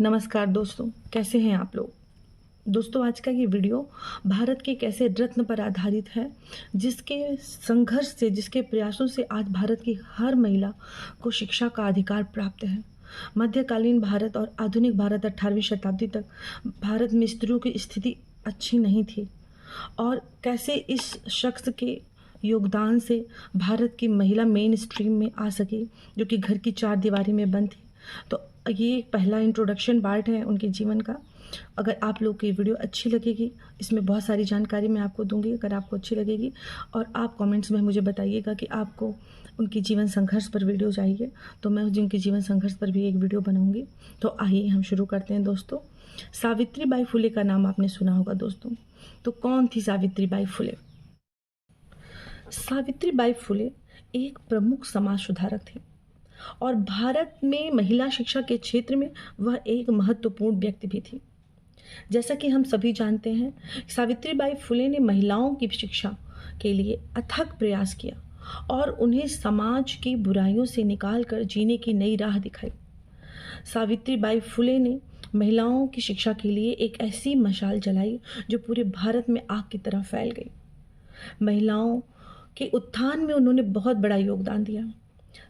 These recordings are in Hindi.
नमस्कार दोस्तों, कैसे हैं आप लोग? दोस्तों, आज का ये वीडियो भारत के एक ऐसे रत्न पर आधारित है, जिसके संघर्ष से, जिसके प्रयासों से आज भारत की हर महिला को शिक्षा का अधिकार प्राप्त है। मध्यकालीन भारत और आधुनिक भारत 18वीं शताब्दी तक भारत में स्त्रियों की स्थिति अच्छी नहीं थी और कैसे इस शख्स के योगदान से भारत की महिला मेन स्ट्रीम में आ सकी, जो कि घर की चार दीवारी में बंद थी। तो ये एक पहला इंट्रोडक्शन पार्ट है उनके जीवन का। अगर आप लोग को ये वीडियो अच्छी लगेगी, इसमें बहुत सारी जानकारी मैं आपको दूंगी, अगर आपको अच्छी लगेगी और आप कमेंट्स में मुझे बताइएगा कि आपको उनकी जीवन संघर्ष पर वीडियो चाहिए, तो मैं उनके जीवन संघर्ष पर भी एक वीडियो बनाऊंगी। तो आइए हम शुरू करते हैं दोस्तों। सावित्रीबाई फुले का नाम आपने सुना होगा दोस्तों। तो कौन थी सावित्रीबाई फुले? सावित्रीबाई फुले एक प्रमुख समाज सुधारक थी और भारत में महिला शिक्षा के क्षेत्र में वह एक महत्वपूर्ण व्यक्ति भी थी। जैसा कि हम सभी जानते हैं, सावित्रीबाई फुले ने महिलाओं की शिक्षा के लिए अथक प्रयास किया और उन्हें समाज की बुराइयों से निकालकर जीने की नई राह दिखाई। सावित्रीबाई फुले ने महिलाओं की शिक्षा के लिए एक ऐसी मशाल जलाई जो पूरे भारत में आग की तरह फैल गई। महिलाओं के उत्थान में उन्होंने बहुत बड़ा योगदान दिया।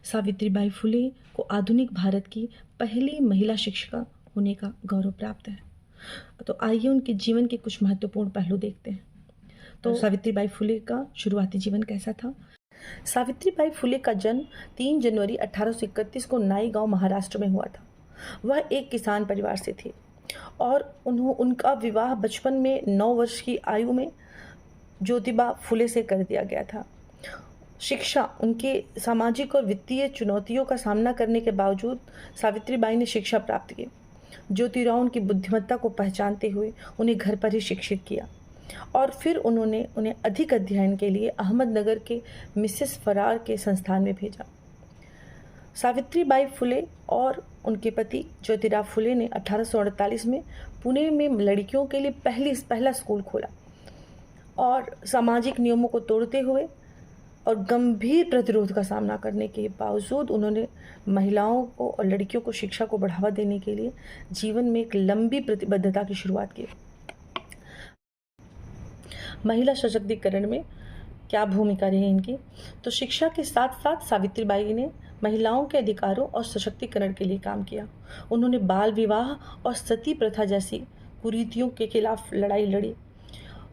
सावित्रीबाई फुले को आधुनिक भारत की पहली महिला शिक्षिका होने का गौरव प्राप्त है। तो आइए उनके जीवन के कुछ महत्वपूर्ण पहलू देखते हैं। तो सावित्रीबाई फुले का शुरुआती जीवन कैसा था? सावित्रीबाई फुले का जन्म 3 जनवरी 1831 को नाईगांव, महाराष्ट्र में हुआ था। वह एक किसान परिवार से थी और उनका विवाह बचपन में 9 वर्ष की आयु में ज्योतिबा फुले से कर दिया गया था। शिक्षा, उनके सामाजिक और वित्तीय चुनौतियों का सामना करने के बावजूद सावित्रीबाई ने शिक्षा प्राप्त की। ज्योतिराव उनकी बुद्धिमत्ता को पहचानते हुए उन्हें घर पर ही शिक्षित किया और फिर उन्होंने उन्हें अधिक अध्ययन के लिए अहमदनगर के मिसेस फरार के संस्थान में भेजा। सावित्रीबाई फुले और उनके पति ज्योतिराव फुले ने 1848 में पुणे में लड़कियों के लिए पहला स्कूल खोला और सामाजिक नियमों को तोड़ते हुए और गंभीर प्रतिरोध का सामना करने के बावजूद उन्होंने महिलाओं को और लड़कियों को शिक्षा को बढ़ावा देने के लिए जीवन में एक लंबी प्रतिबद्धता की शुरुआत की। महिला सशक्तिकरण में क्या भूमिका रही इनकी? तो शिक्षा के साथ साथ सावित्रीबाई ने महिलाओं के अधिकारों और सशक्तिकरण के लिए काम किया। उन्होंने बाल विवाह और सती प्रथा जैसी कुरीतियों के खिलाफ लड़ाई लड़ी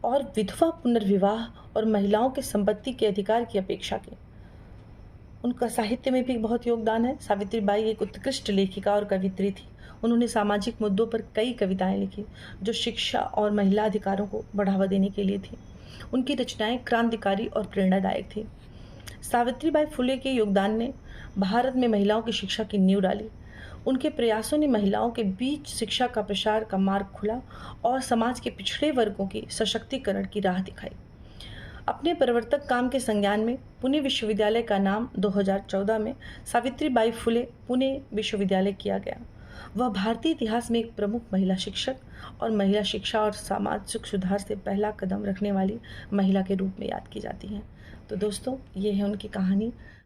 और विधवा पुनर्विवाह और महिलाओं के संपत्ति के अधिकार की अपेक्षा की। उनका साहित्य में भी बहुत योगदान है। सावित्रीबाई एक उत्कृष्ट लेखिका और कवित्री थी। उन्होंने सामाजिक मुद्दों पर कई कविताएं लिखी जो शिक्षा और महिला अधिकारों को बढ़ावा देने के लिए थी। उनकी रचनाएं क्रांतिकारी और प्रेरणादायक थी। सावित्रीबाई फुले के योगदान ने भारत में महिलाओं की शिक्षा की नींव डाली। उनके प्रयासों ने महिलाओं के बीच शिक्षा का प्रसार का मार्ग खुला और समाज के पिछड़े वर्गों की सशक्तिकरण की राह दिखाई। अपने प्रवर्तक काम के संज्ञान में पुणे विश्वविद्यालय का नाम 2014 में सावित्रीबाई फुले पुणे विश्वविद्यालय किया गया। वह भारतीय इतिहास में एक प्रमुख महिला शिक्षक और महिला शिक्षा और सामाजिक सुधार से पहला कदम रखने वाली महिला के रूप में याद की जाती हैं। तो दोस्तों, ये है उनकी कहानी।